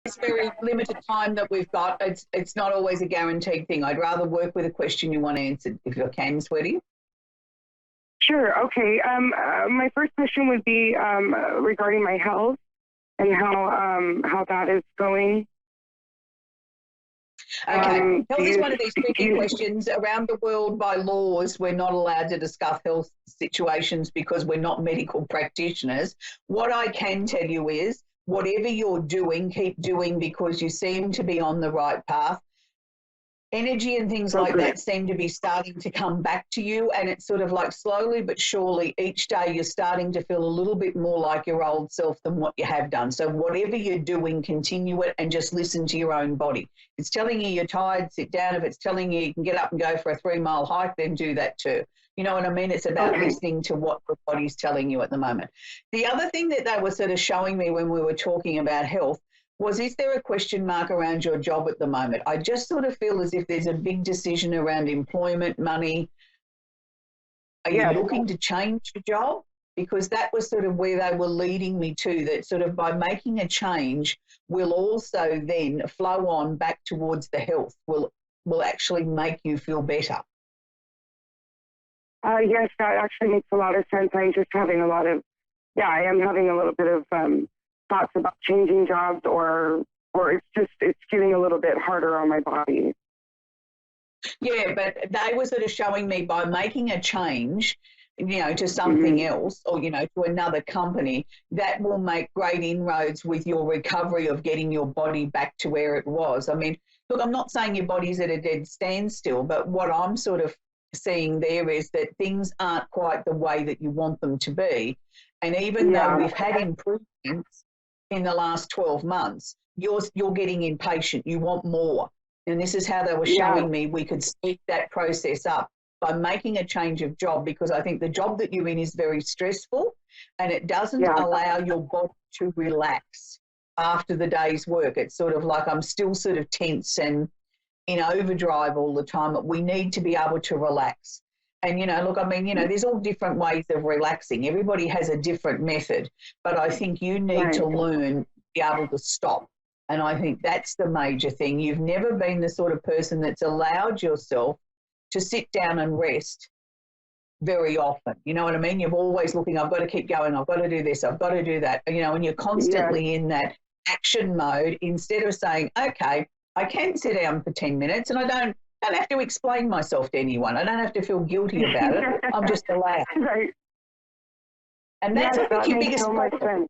this very limited time that we've got, it's not always a guaranteed thing. I'd rather work with a question you want answered if you can, sweetie. Sure. Okay. My first question would be regarding my health and how that is going. Okay. Health is one of these tricky questions. Around the world, by laws, we're not allowed to discuss health situations because we're not medical practitioners. What I can tell you is whatever you're doing, keep doing because you seem to be on the right path. Energy and things like that seem to be starting to come back to you, and it's sort of like slowly but surely each day you're starting to feel a little bit more like your old self than what you have done. So whatever you're doing, continue it and just listen to your own body. If it's telling you you're tired, sit down. If it's telling you you can get up and go for a 3-mile hike, then do that too. You know what I mean? It's about listening to what the body's telling you at the moment. The other thing that they were sort of showing me when we were talking about health was, is there a question mark around your job at the moment? I just sort of feel as if there's a big decision around employment, money. Are you looking to change your job? Because that was sort of where they were leading me to, that sort of by making a change will also then flow on back towards the health, will actually make you feel better. Yes, that actually makes a lot of sense. I'm just having I am having a little bit of thoughts about changing jobs or it's getting a little bit harder on my body. Yeah, but they were sort of showing me by making a change, to something else or, to another company, that will make great inroads with your recovery of getting your body back to where it was. I mean, look, I'm not saying your body's at a dead standstill, but what I'm sort of seeing there is that things aren't quite the way that you want them to be. And even though we've had improvements in the last 12 months, you're getting impatient. You want more. And this is how they were showing me we could speed that process up by making a change of job, because I think the job that you're in is very stressful and it doesn't allow your body to relax after the day's work. It's sort of like I'm still sort of tense and in overdrive all the time. But we need to be able to relax. And, look, I mean, there's all different ways of relaxing. Everybody has a different method, but I think you need to learn to be able to stop. And I think that's the major thing. You've never been the sort of person that's allowed yourself to sit down and rest very often. You know what I mean? You're always looking, I've got to keep going, I've got to do this, I've got to do that, and you're constantly in that action mode instead of saying, okay, I can sit down for 10 minutes and I don't have to explain myself to anyone. I don't have to feel guilty about it. I'm just allowed. Right. And that's, I think, your biggest so much problem. sense.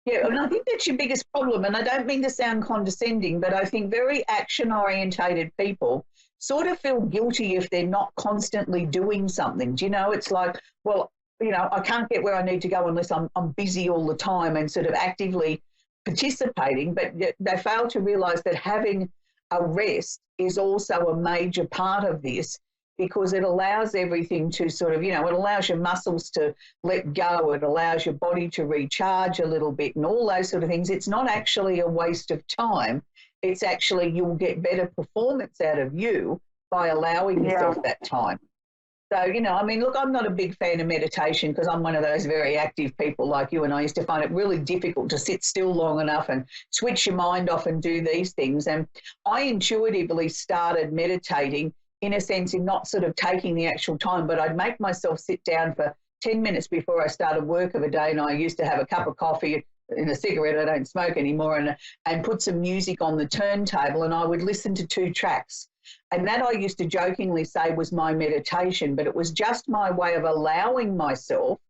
Yeah, and I think that's your biggest problem. And I don't mean to sound condescending, but I think very action-orientated people sort of feel guilty if they're not constantly doing something. Do you know? It's like, well, I can't get where I need to go unless I'm busy all the time and sort of actively participating. But they fail to realise that having a rest is also a major part of this, because it allows everything to sort of, it allows your muscles to let go. It allows your body to recharge a little bit and all those sort of things. It's not actually a waste of time. It's actually you'll get better performance out of you by allowing yourself that time. So, I mean, look, I'm not a big fan of meditation because I'm one of those very active people like you, and I used to find it really difficult to sit still long enough and switch your mind off and do these things. And I intuitively started meditating in a sense in not sort of taking the actual time, but I'd make myself sit down for 10 minutes before I started work of a day, and I used to have a cup of coffee and a cigarette. I don't smoke anymore, and put some music on the turntable, and I would listen to 2 tracks. And that I used to jokingly say was my meditation, but it was just my way of allowing myself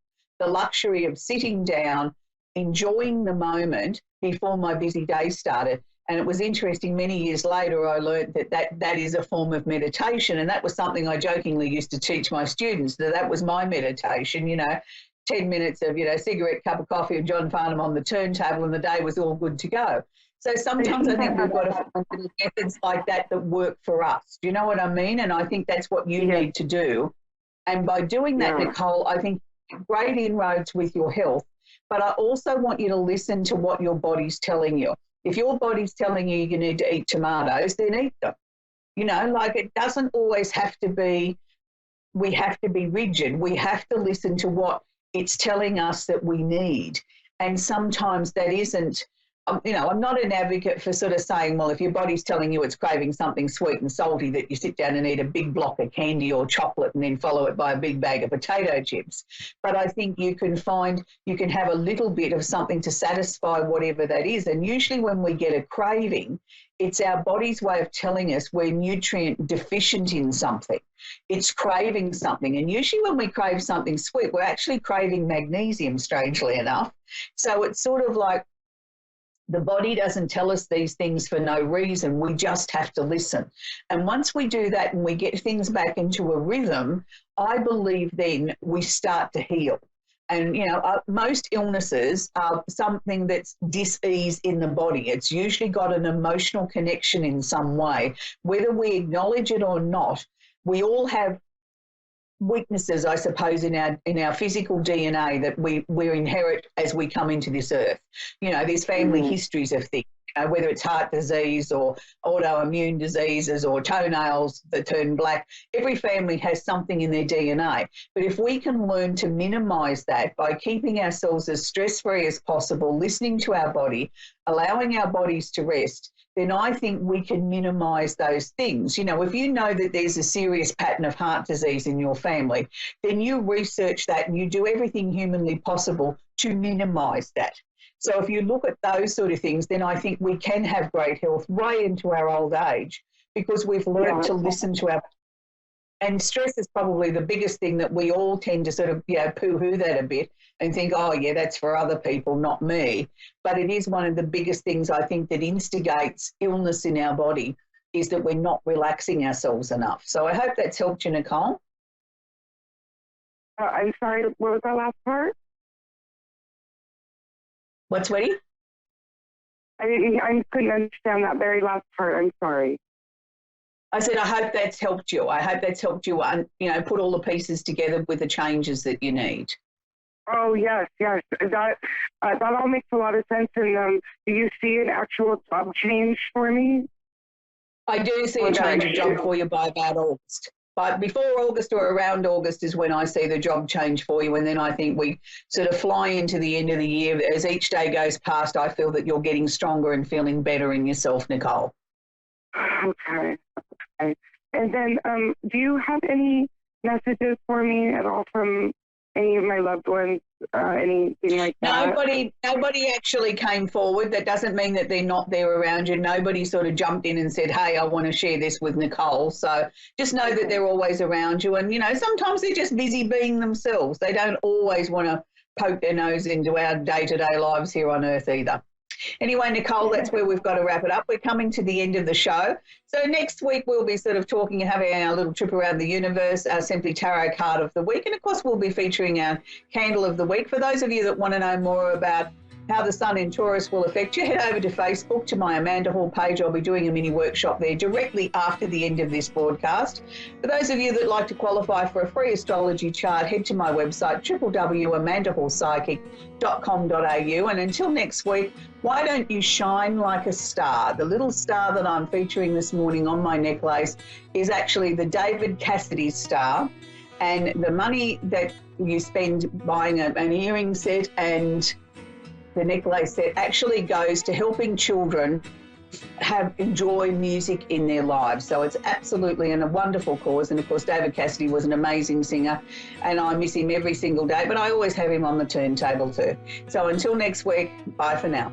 the luxury of sitting down, enjoying the moment before my busy day started. And it was interesting, many years later, I learned that is a form of meditation. And that was something I jokingly used to teach my students, that was my meditation, 10 minutes of, cigarette, cup of coffee and John Farnham on the turntable, and the day was all good to go. So sometimes I think we've got to find methods like that work for us. Do you know what I mean? And I think that's what you need to do. And by doing that, Nicole, I think great inroads with your health. But I also want you to listen to what your body's telling you. If your body's telling you you need to eat tomatoes, then eat them. It doesn't always have to be, we have to be rigid. We have to listen to what it's telling us that we need. And sometimes that isn't I'm not an advocate for sort of saying, well, if your body's telling you it's craving something sweet and salty, that you sit down and eat a big block of candy or chocolate and then follow it by a big bag of potato chips. But I think you can have a little bit of something to satisfy whatever that is. And usually when we get a craving, it's our body's way of telling us we're nutrient deficient in something. It's craving something. And usually when we crave something sweet, we're actually craving magnesium, strangely enough. So it's sort of like, the body doesn't tell us these things for no reason. We just have to listen. And once we do that and we get things back into a rhythm, I believe then we start to heal. And, most illnesses are something that's dis-ease in the body. It's usually got an emotional connection in some way. Whether we acknowledge it or not, we all have weaknesses, I suppose, in our physical DNA that we inherit as we come into this earth. There's family histories of things, whether it's heart disease or autoimmune diseases or toenails that turn black. Every family has something in their DNA. But if we can learn to minimize that by keeping ourselves as stress-free as possible, listening to our body, allowing our bodies to rest, then I think we can minimize those things. If you know that there's a serious pattern of heart disease in your family, then you research that and you do everything humanly possible to minimize that. So if you look at those sort of things, then I think we can have great health right into our old age because we've learned to listen to our. And stress is probably the biggest thing that we all tend to sort of, poo-hoo that a bit and think, oh, yeah, that's for other people, not me. But it is one of the biggest things I think that instigates illness in our body is that we're not relaxing ourselves enough. So I hope that's helped you, Nicole. I'm sorry, what was that last part? What, sweetie? I couldn't understand that very last part. I'm sorry. I said, I hope that's helped you. I hope that's helped you, put all the pieces together with the changes that you need. Oh, yes. That all makes a lot of sense. And do you see an actual job change for me? I do see a change of job for you by about August. But before August or around August is when I see the job change for you. And then I think we sort of fly into the end of the year. As each day goes past, I feel that you're getting stronger and feeling better in yourself, Nicole. Okay. And then do you have any messages for me at all from any of my loved ones, anything like that? Nobody actually came forward. That doesn't mean that they're not there around you. Nobody sort of jumped in and said, hey, I want to share this with Nicole. So just know that they're always around you. And, sometimes they're just busy being themselves. They don't always want to poke their nose into our day-to-day lives here on Earth either. Anyway, Nicole, that's where we've got to wrap it up. We're coming to the end of the show. So next week we'll be sort of talking and having our little trip around the universe, our Simply Tarot card of the week. And, of course, we'll be featuring our candle of the week. For those of you that want to know more about how the sun in Taurus will affect you, head over to Facebook to my Amanda Hall page. I'll be doing a mini workshop there directly after the end of this broadcast. For those of you that like to qualify for a free astrology chart, head to my website, www.amandahallpsychic.com.au. And until next week, why don't you shine like a star? The little star that I'm featuring this morning on my necklace is actually the David Cassidy star. And the money that you spend buying an earring set and the necklace set actually goes to helping children enjoy music in their lives. So it's absolutely a wonderful cause. And of course, David Cassidy was an amazing singer and I miss him every single day, but I always have him on the turntable too. So until next week, bye for now.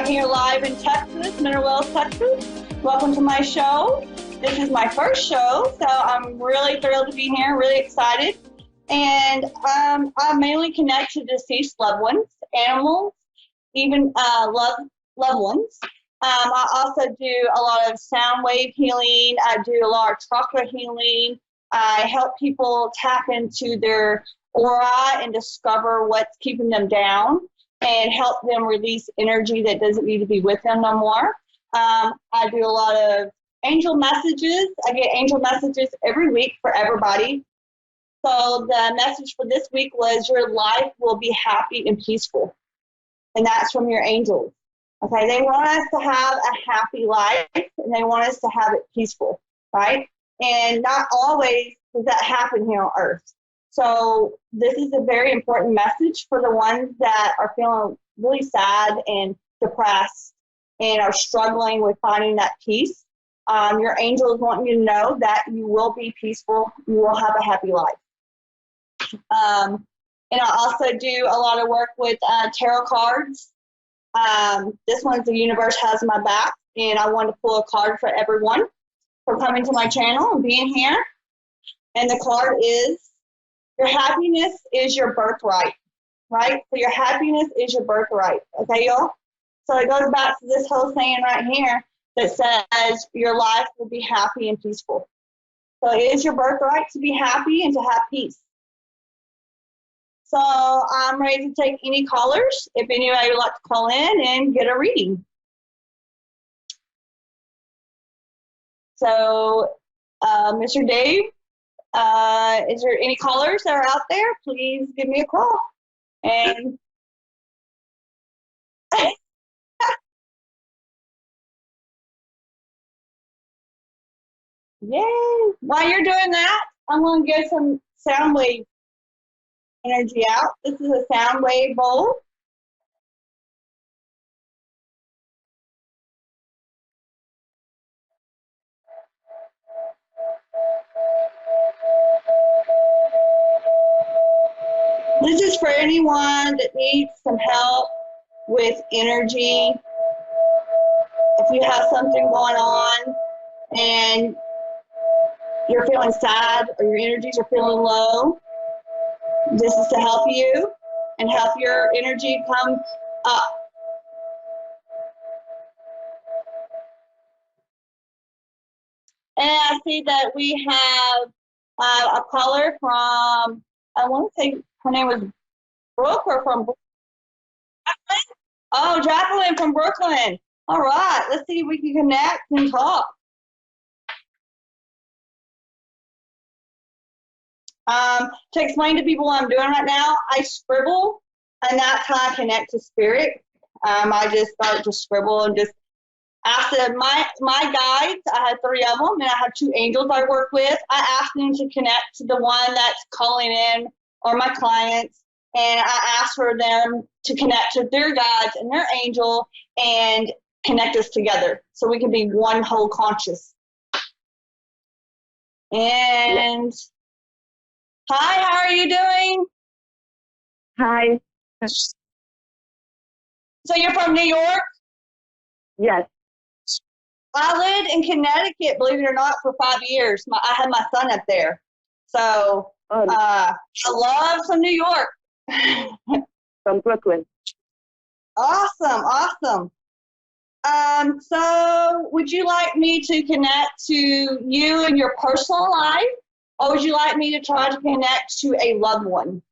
here live in Texas, Mineral Wells, Texas. Welcome to my show. This is my first show, so I'm really thrilled to be here, really excited. And I mainly connect to deceased loved ones, animals, even loved ones. I also do a lot of sound wave healing. I do a lot of chakra healing. I help people tap into their aura and discover what's keeping them down and help them release energy that doesn't need to be with them no more. I do a lot of angel messages. I get angel messages every week for everybody. So the message for this week was your life will be happy and peaceful. And that's from your angels. Okay, they want us to have a happy life and they want us to have it peaceful, right? And not always does that happen here on earth. So this is a very important message for the ones that are feeling really sad and depressed and are struggling with finding that peace. Your angels want you to know that you will be peaceful. You will have a happy life. And I also do a lot of work with tarot cards. This one's The Universe Has My Back, and I wanted to pull a card for everyone for coming to my channel and being here. And the card is, your happiness is your birthright, right? So your happiness is your birthright, okay, y'all? So it goes back to this whole saying right here that says your life will be happy and peaceful. So it is your birthright to be happy and to have peace. So I'm ready to take any callers if anybody would like to call in and get a reading. So, Mr. Dave, is there any callers that are out there? Please give me a call. And yay! While you're doing that, I'm going to get some sound wave energy out. This is a sound wave bowl. This is for anyone that needs some help with energy. If you have something going on and you're feeling sad or your energies are feeling low, this is to help you and help your energy come up. And I see that we have a caller from, I want to say her name was Brooke or from Brooklyn? Oh, Jacqueline from Brooklyn. All right, let's see if we can connect and talk. To explain to people what I'm doing right now, I scribble, and that's how I connect to spirit. I just start to scribble and just ask my guides. I have 3 of them, and I have 2 angels I work with. I ask them to connect to the one that's calling in or my clients, and I ask for them to connect to their guides and their angel and connect us together so we can be one whole conscious. And hi, how are you doing? Hi. So you're from New York? Yes. I lived in Connecticut, believe it or not, for 5 years. I had my son up there. So I love some New York. From Brooklyn. Awesome, awesome. So would you like me to connect to you in your personal life, or would you like me to try to connect to a loved one?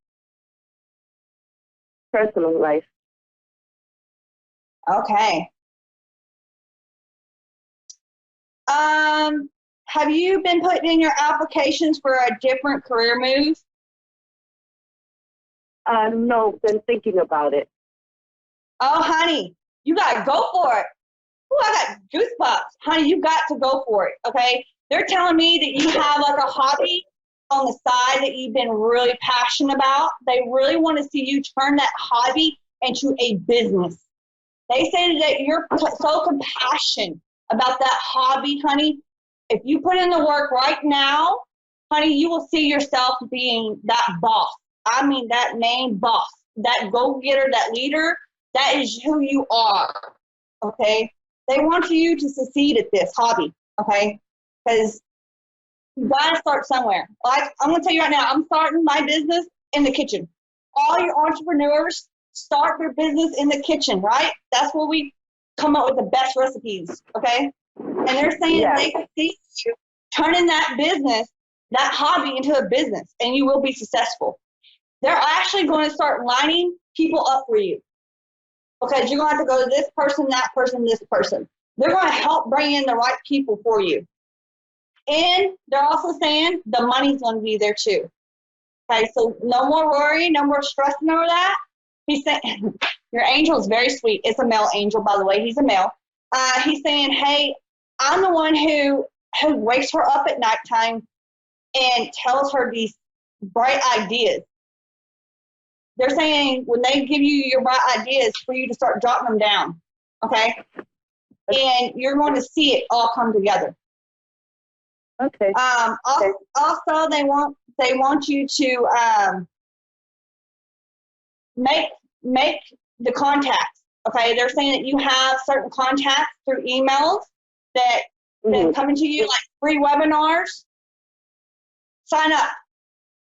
Personal life. Okay. Have you been putting in your applications for a different career move? No, been thinking about it. Oh, honey, you got to go for it. Ooh, I got goosebumps. Honey, you got to go for it, okay? They're telling me that you have like a hobby on the side that you've been really passionate about. They really want to see you turn that hobby into a business. They say that you're so compassionate about that hobby, honey. If you put in the work right now, honey, you will see yourself being that boss. I mean, that main boss, that go-getter, that leader. That is who you are. okay? They want you to succeed at this hobby, okay? Because you got to start somewhere. Like, I'm going to tell you right now, I'm starting my business in the kitchen. All your entrepreneurs start their business in the kitchen, right? That's where we come up with the best recipes, okay? And they're saying they can see you turning that business, that hobby into a business, and you will be successful. They're actually going to start lining people up for you, because you're going to have to go to this person, that person, this person. They're going to help bring in the right people for you. And they're also saying the money's going to be there too. Okay, so no more worry, no more stressing over that. He's saying, your angel is very sweet. It's a male angel, by the way. He's a male. He's saying, hey, I'm the one who wakes her up at nighttime and tells her these bright ideas. They're saying when they give you your bright ideas for you to start jotting them down, okay? And you're going to see it all come together. Okay. Also, they want you to make the contacts. Okay, they're saying that you have certain contacts through emails that coming to you, like free webinars. Sign up.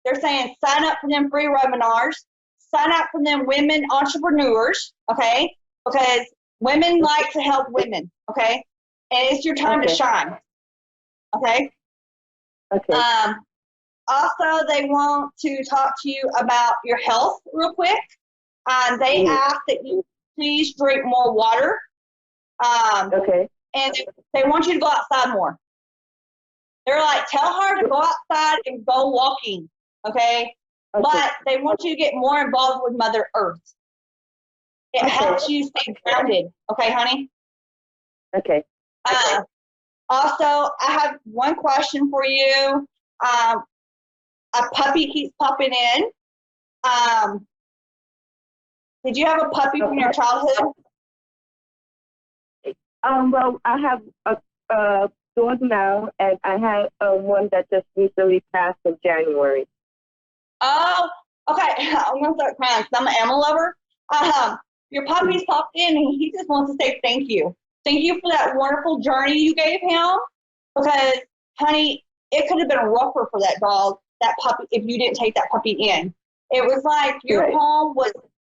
They're saying sign up for them free webinars. Sign up for them women entrepreneurs. Okay, because women like to help women. Okay, and it's your time to shine. Okay. Okay. Also, they want to talk to you about your health real quick. They ask that you please drink more water. Okay. And they want you to go outside more. They're like, tell her to go outside and go walking, okay? But they want you to get more involved with Mother Earth. It helps you stay grounded, okay, honey? Okay. Also, I have one question for you. A puppy keeps popping in. Did you have a puppy from your childhood? Well, I have a dog now, and I had one that just recently passed in January. Oh, okay. I'm going to start crying because I'm an animal lover. Your puppy's popped in, and he just wants to say thank you. Thank you for that wonderful journey you gave him, because, honey, it could have been rougher for that dog, that puppy, if you didn't take that puppy in. It was like your home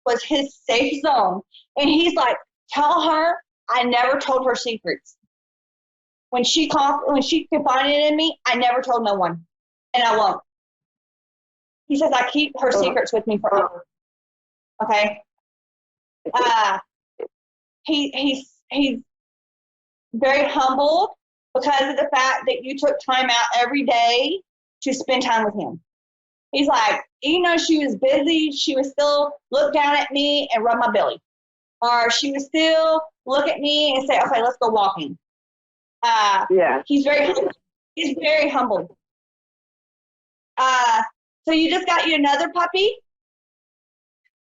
was his safe zone. And he's like, tell her I never told her secrets. When she confided in me, I never told no one, and I won't. He says I keep her secrets with me forever. Okay. He's very humbled because of the fact that you took time out every day to spend time with him. He's like, even though she was busy, she would still look down at me and rub my belly. Or she would still look at me and say, okay, let's go walking. He's very humble. He's very humble. So you just got you another puppy?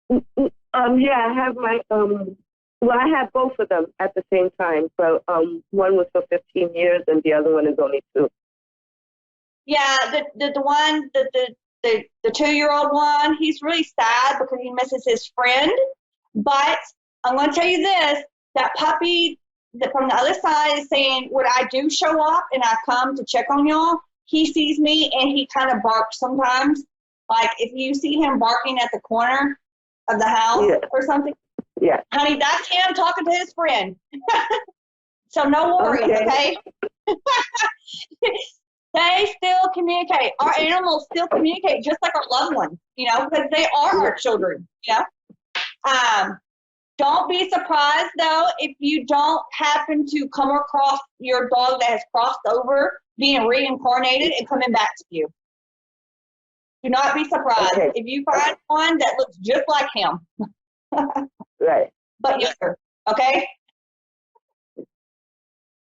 Yeah, I have my well, I had both of them at the same time. So one was for 15 years and the other one is only 2. Yeah, the 2-year-old one, he's really sad because he misses his friend. But I'm going to tell you this, that puppy from the other side is saying, when I do show up and I come to check on y'all, he sees me and he kind of barks sometimes. Like if you see him barking at the corner of the house or something, honey, that's him talking to his friend. So no worries, okay? They still communicate. Our animals still communicate just like our loved ones, because they are our children, Don't be surprised, though, if you don't happen to come across your dog that has crossed over, being reincarnated and coming back to you. Do not be surprised if you find one that looks just like him. Right. But younger, okay?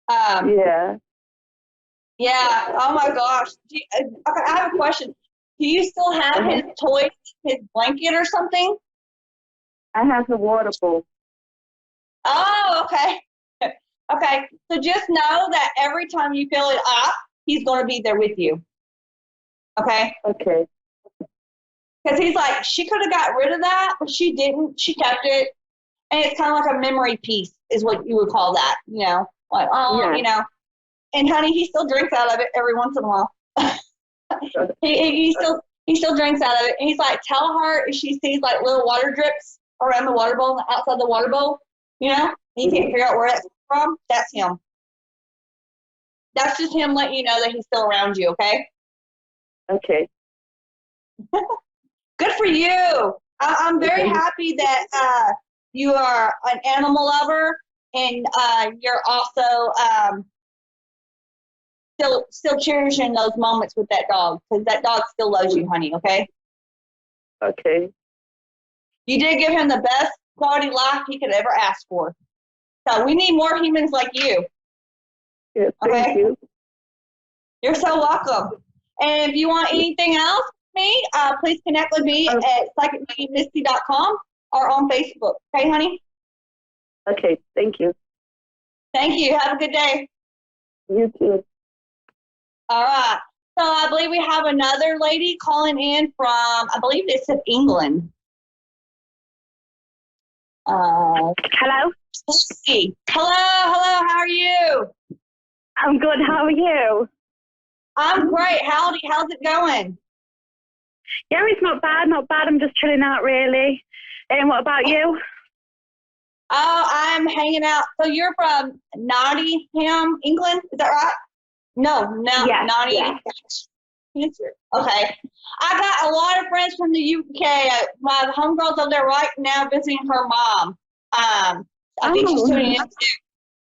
Yeah. Oh, my gosh. I have a question. Do you still have his toys, his blanket or something? I have the water pool. Oh, okay. Okay. So just know that every time you fill it up, he's going to be there with you. Okay? Okay. Because he's like, she could have got rid of that, but she didn't. She kept it. And it's kind of like a memory piece is what you would call that, like, and honey, he still drinks out of it every once in a while. he still drinks out of it. And he's like, tell her if she sees like little water drips around the water bowl, outside the water bowl, he can't figure out where that's from. That's him. That's just him letting you know that he's still around you, okay? Okay. Good for you. I'm very happy that you are an animal lover, and you're also still cherishing those moments with that dog, because that dog still loves you, honey, okay? Okay. You did give him the best quality life he could ever ask for. So we need more humans like you. Yeah, thank you. You're so welcome. And if you want anything else from me, please connect with me at psychicmisty.com or on Facebook. Okay, honey? Okay, thank you. Thank you. Have a good day. You too. All right. So I believe we have another lady calling in from, I believe it's in England. Hello? Hey. Hello, how are you? I'm good, how are you? I'm great. How's it going? Yeah, it's not bad. I'm just chilling out, really. And what about you? Oh, I'm hanging out. So you're from Nottingham, England? Is that right? No, Nottingham. Yeah. Okay. I got a lot of friends from the UK. My homegirl's over there right now visiting her mom. I think she's tuning in too.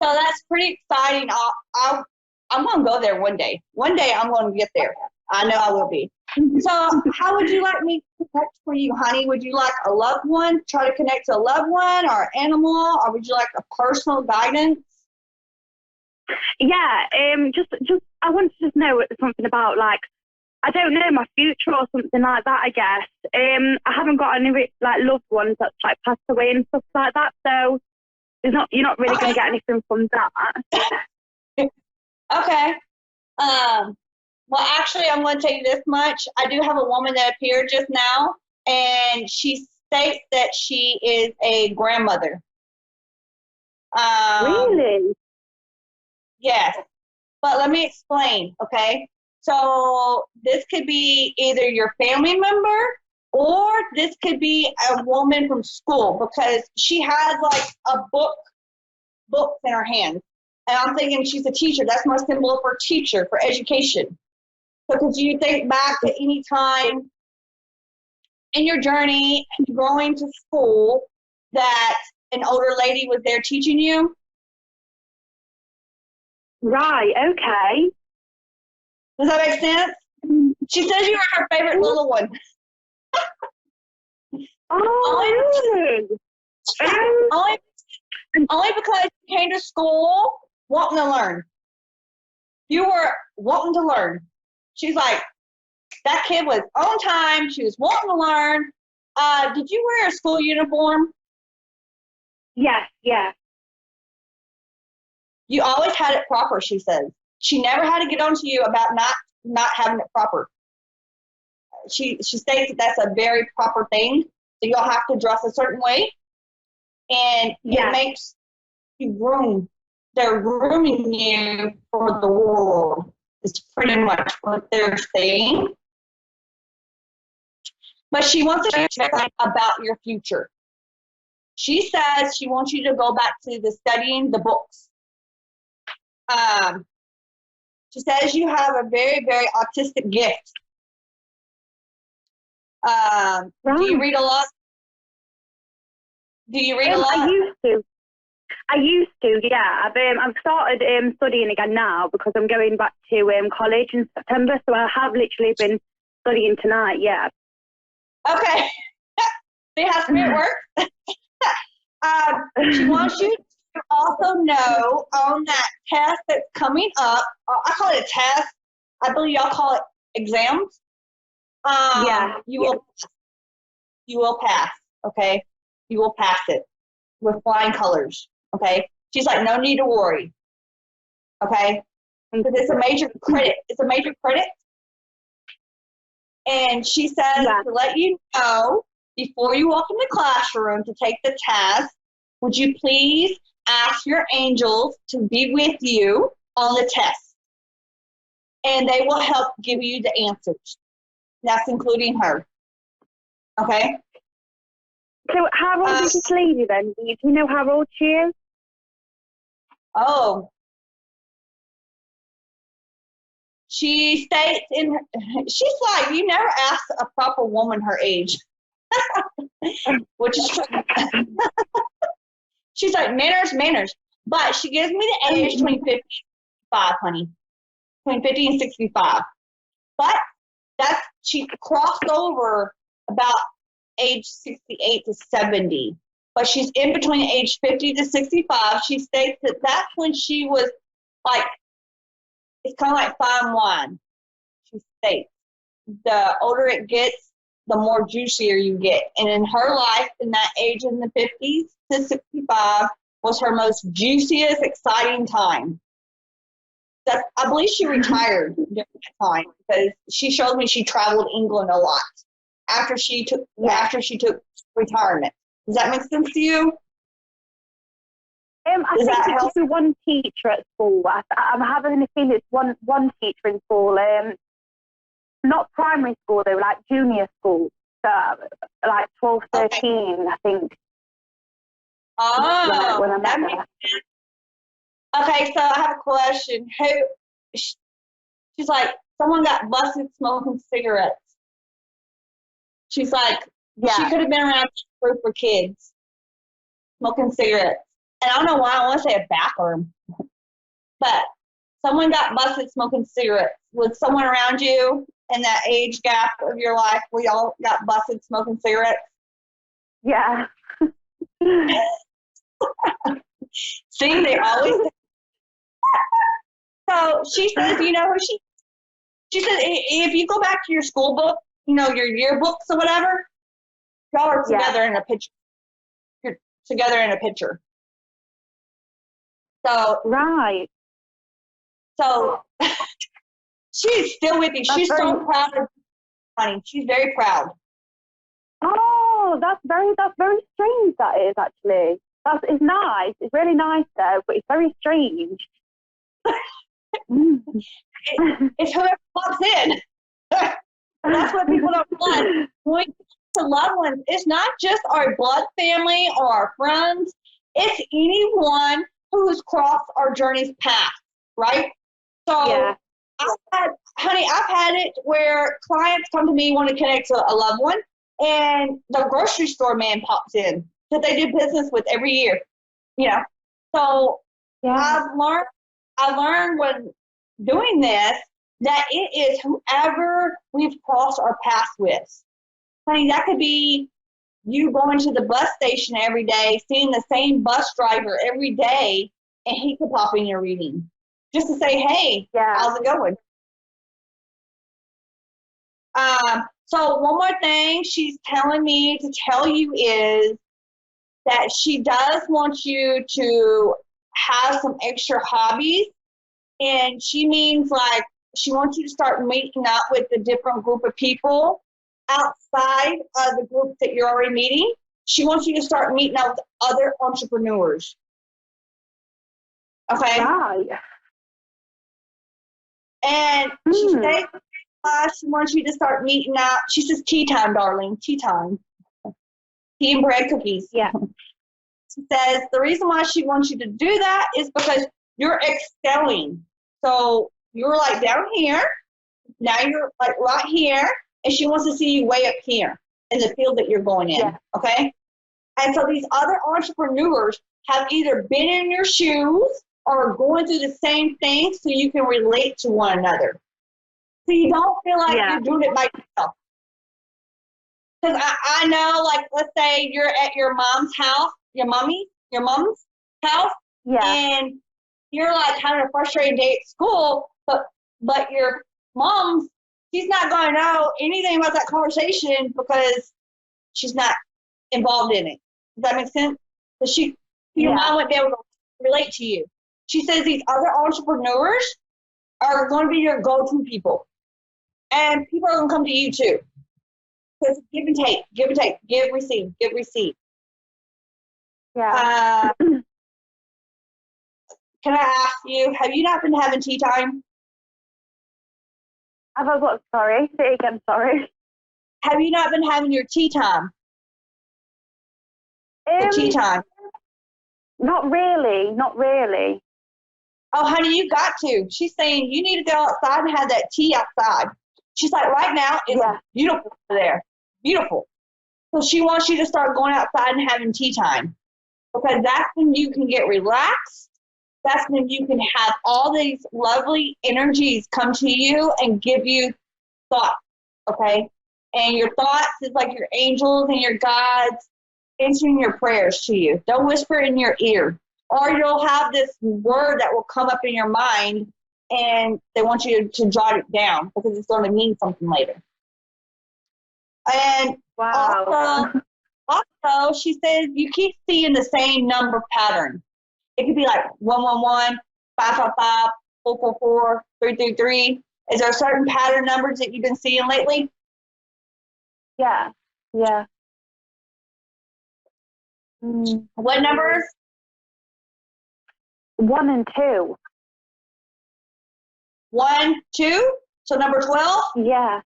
So that's pretty exciting. I'm going to go there one day. One day I'm going to get there. I know I will be. So how would you like me to connect for you, honey? Would you like a loved one, try to connect to a loved one or an animal, or would you like a personal guidance? Yeah, just I want to just know something about, like, I don't know, my future or something like that, I guess. I haven't got any like loved ones that's like passed away and stuff like that, so you're not really going to get anything from that. Okay. Well, actually, I'm going to tell you this much. I do have a woman that appeared just now, and she states that she is a grandmother. Really? Yes. But let me explain, okay? So this could be either your family member, or this could be a woman from school, because she has like a books in her hands. And I'm thinking she's a teacher. That's my symbol for teacher, for education. So could you think back to any time in your journey going to school that an older lady was there teaching you? Right, okay. Does that make sense? She says you were her favorite little one. Oh, only because you came to school wanting to learn. You were wanting to learn. She's like, that kid was on time. She was wanting to learn. Did you wear a school uniform? Yes, yeah. You always had it proper, she says. She never had to get on to you about not having it proper. She states that that's a very proper thing. So you'll have to dress a certain way. And it makes you groom. They're grooming you for the world. It's pretty much what they're saying. But she wants to share about your future. She says she wants you to go back to the studying the books. She says you have a very, very autistic gift. Do you read a lot? Do you read a lot? I used to, yeah. I've started studying again now because I'm going back to college in September, so I have literally been studying tonight, yeah. Okay. See how spirit works? She wants you to also know on that test that's coming up, I call it a test. I believe y'all call it exams. You will pass, okay? You will pass it with flying colors, okay? She's like, no need to worry, okay? Because it's a major credit. It's a major credit. And she says to let you know before you walk in the classroom to take the test would you please ask your angels to be with you on the test? And they will help give you the answers. That's including her. Okay? So how old is this lady then? Do you know how old she is? Oh, she states she's like, you never ask a proper woman her age, which is true. She's like, manners. But she gives me the age between 50 and 65, honey. Between 50 and 65. But she crossed over about age 68 to 70. But she's in between age 50 to 65. She states that that's when she was like, it's kind of like fine wine. She states the older it gets, the more juicier you get. And in her life, in that age in the 50s to 65, was her most juiciest, exciting time. I believe she retired during that time because she showed me she traveled England a lot after she took retirement. Does that make sense to you? I think it's just one teacher at school. I'm having a feeling it's one teacher in school. Not primary school though, like junior school. So, like 12, 13, okay. I think. Oh, when I that makes sense. Okay, so I have a question. She's like, someone got busted smoking cigarettes. She's like, she could have been around a group for kids smoking cigarettes. And I don't know why I want to say a bathroom, but someone got busted smoking cigarettes. Was someone around you in that age gap of your life where y'all got busted smoking cigarettes? Yeah. See, they always. So she says, you know who she said, if you go back to your school book, you know, your yearbooks or whatever, y'all are together in a picture. You're together in a picture. So right. So she's still with you. She's so proud of you, honey. She's very proud. Oh, that's very strange. That is actually. It's nice. It's really nice though, but it's very strange. It's whoever walks in. That's what people don't realize. When to loved ones, it's not just our blood family or our friends. It's anyone who's crossed our journey's path, right? So, I've had it where clients come to me, want to connect to a loved one, and the grocery store man pops in that they do business with every year, you know. So I learned when doing this that it is whoever we've crossed our path with. Honey, that could be you going to the bus station every day, seeing the same bus driver every day, and he could pop in your reading just to say, hey, how's it going? So one more thing she's telling me to tell you is that she does want you to have some extra hobbies, and she means like she wants you to start meeting up with a different group of people outside of the group that you're already meeting. She wants you to start meeting up with other entrepreneurs. Okay? Right. And she says she wants you to start meeting up. She says tea time, darling, tea time. Tea and bread cookies. Yeah. She says the reason why she wants you to do that is because you're excelling. So you're like down here, now you're like right here, and she wants to see you way up here in the field that you're going in, okay? And so these other entrepreneurs have either been in your shoes or going through the same thing so you can relate to one another. So you don't feel like you're doing it by yourself. Because I know, like, let's say you're at your mom's house, your mom's house, and you're like having a frustrating day at school, but your mom's, she's not going to know anything about that conversation because she's not involved in it. Does that make sense? So your mom wouldn't be able to relate to you. She says these other entrepreneurs are going to be your go-to people. And people are going to come to you too. Because give and take, give, receive. Yeah. Can I ask you, have you not been having tea time? Have I what? Sorry. Say it again. Sorry. Have you not been having your tea time? The tea time. Not really. Not really. Oh, honey, you got to. She's saying you need to go outside and have that tea outside. She's like, right now, it's beautiful there. Beautiful. So she wants you to start going outside and having tea time. Because that's when you can get relaxed. That's when you can have all these lovely energies come to you and give you thoughts, okay? And your thoughts is like your angels and your guides answering your prayers to you. Don't whisper in your ear. Or you'll have this word that will come up in your mind and they want you to jot it down because it's going to mean something later. And also, she says you keep seeing the same number pattern. It could be like 111, 555, 444, 333. Is there certain pattern numbers that you've been seeing lately? Yeah. Yeah. What numbers? 1 and 2. 1, 2. So number 12. Yeah.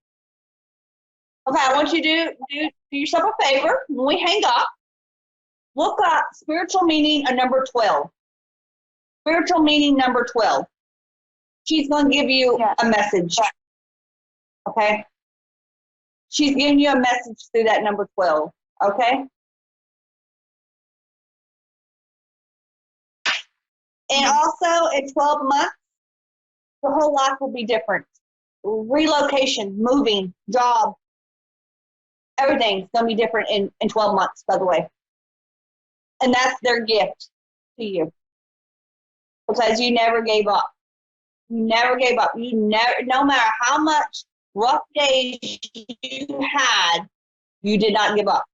Okay, I want you to do yourself a favor. When we hang up, look up spiritual meaning of number 12. Spiritual meaning number 12. She's going to give you a message. Okay? She's giving you a message through that number 12. Okay? And also, in 12 months, your whole life will be different. Relocation, moving, job, everything's going to be different in 12 months, by the way. And that's their gift to you. Because you never gave up. You never gave up. You never, no matter how much rough days you had, you did not give up.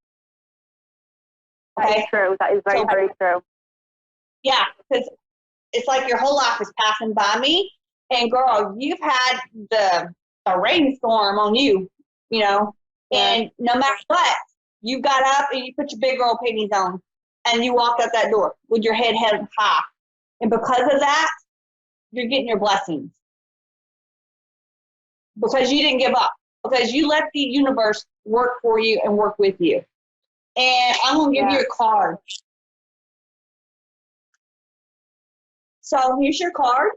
Okay? That is true. That is very, very true. Yeah, because it's like your whole life is passing by me. And girl, you've had the rainstorm on you, you know. And no matter what, you got up and you put your big girl panties on and you walked out that door with your head held high. And because of that, you're getting your blessings. Because you didn't give up. Because you let the universe work for you and work with you. And I'm going to give you a card. So here's your card.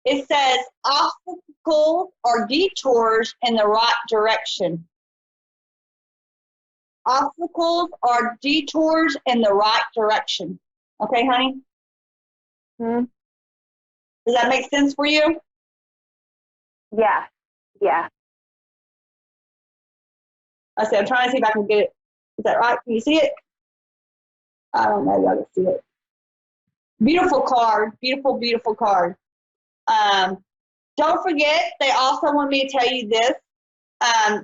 It says, obstacles or detours in the right direction. Obstacles or detours in the right direction. Okay, honey? Does that make sense for you? Yeah. Yeah. I said, I'm trying to see if I can get it. Is that right? Can you see it? I don't know. Y'all can see it. Beautiful card. Beautiful, beautiful card. Don't forget, they also want me to tell you this.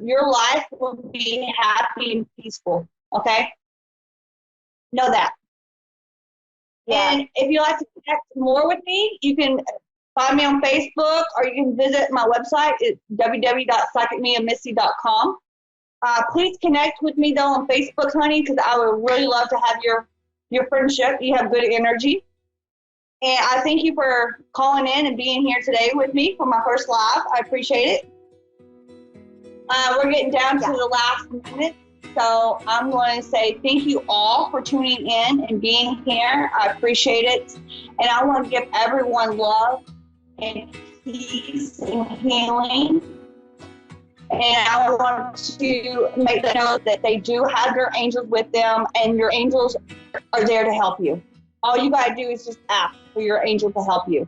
Your life will be happy and peaceful. Okay? Know that. Yeah. And if you'd like to connect more with me, you can find me on Facebook or you can visit my website. It's www.psychicmeamissy.com. Please connect with me, though, on Facebook, honey, because I would really love to have your friendship. You have good energy. And I thank you for calling in and being here today with me for my first live. I appreciate it. We're getting down to the last minute. So I'm going to say thank you all for tuning in and being here. I appreciate it. And I want to give everyone love and peace and healing. And I want to make them know that they do have their angels with them and your angels are there to help you. All you got to do is just ask for your angel to help you.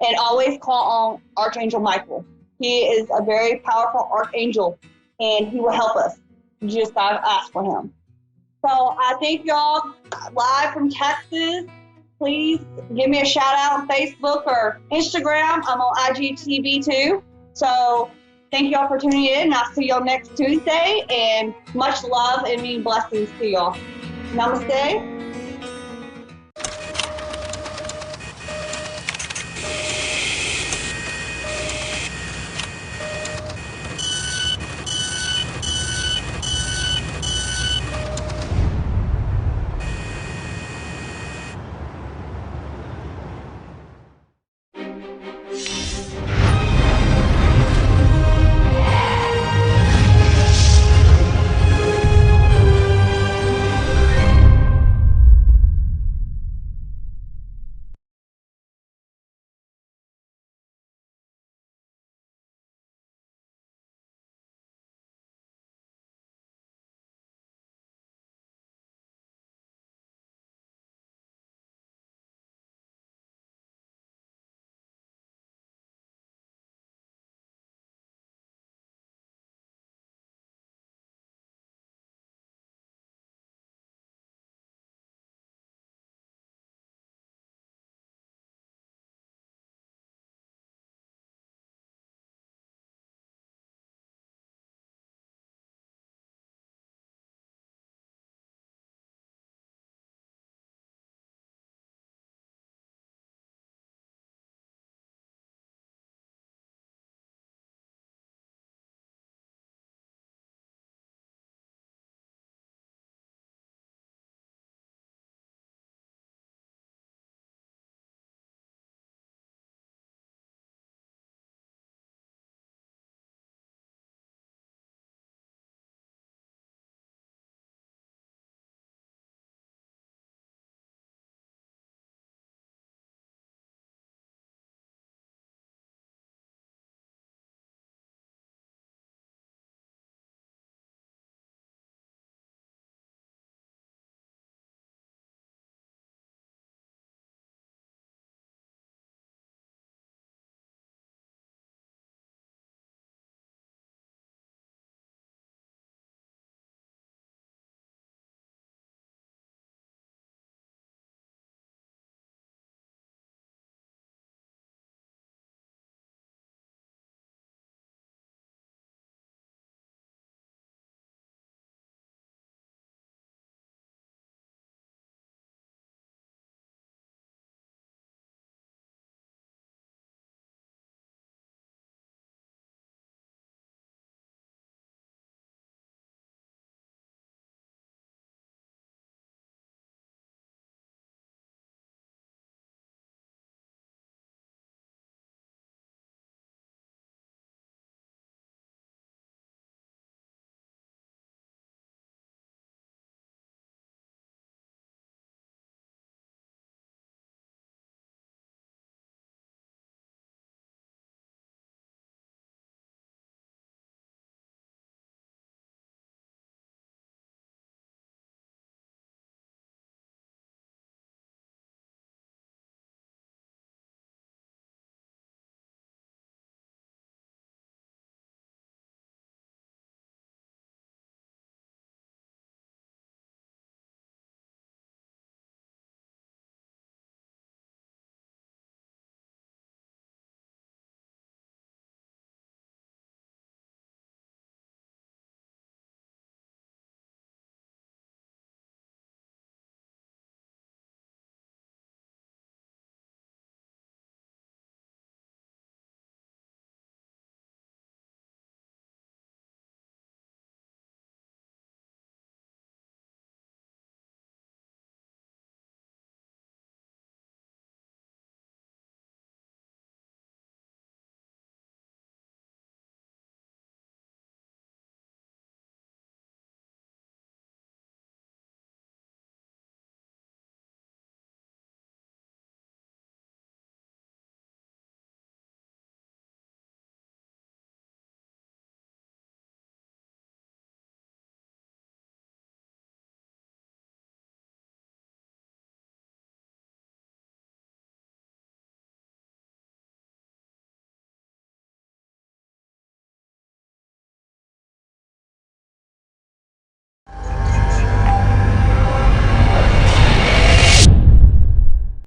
And always call on Archangel Michael. He is a very powerful archangel and he will help us. You just got to ask for him. So I thank y'all live from Texas. Please give me a shout out on Facebook or Instagram. I'm on IGTV too. So thank y'all for tuning in. I'll see y'all next Tuesday and much love and many blessings to y'all. Namaste.